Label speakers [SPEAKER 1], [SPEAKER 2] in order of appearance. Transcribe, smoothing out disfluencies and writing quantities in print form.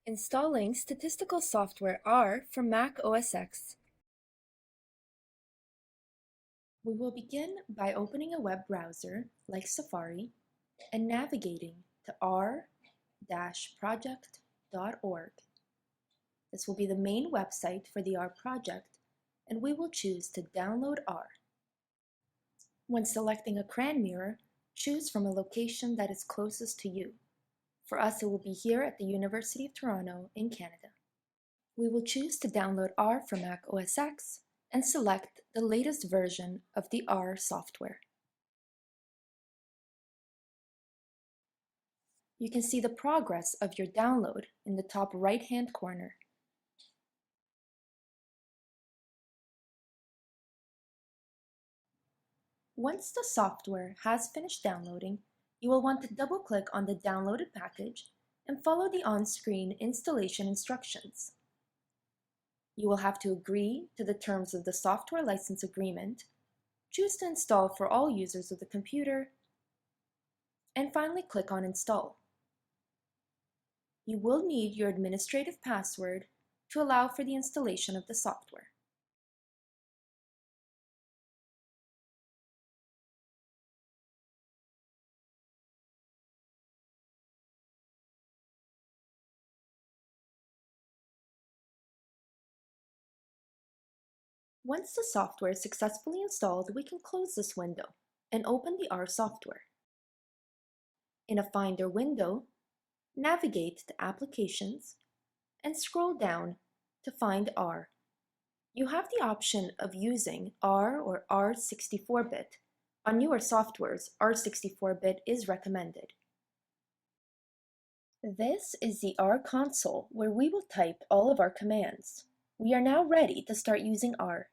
[SPEAKER 1] Installing statistical software R for Mac OSX. We will begin by opening a web browser like Safari and navigating to r-project.org. This will be the main website for the R project, and we will choose to download R. When selecting a CRAN mirror, choose from a location that is closest to you. For us, it will be here at the University of Toronto in Canada. We will choose to download R for Mac OS X and select the latest version of the R software. You can see the progress of your download in the top right-hand corner. Once the software has finished downloading, you will want to double-click on the downloaded package and follow the on-screen installation instructions. You will have to agree to the terms of the software license agreement, choose to install for all users of the computer, and finally click on Install. You will need your administrative password to allow for the installation of the software. Once the software is successfully installed, we can close this window and open the R software. In a Finder window, navigate to Applications and scroll down to find R. You have the option of using R or R64-bit. On newer softwares, R64-bit is recommended. This is the R console where we will type all of our commands. We are now ready to start using R.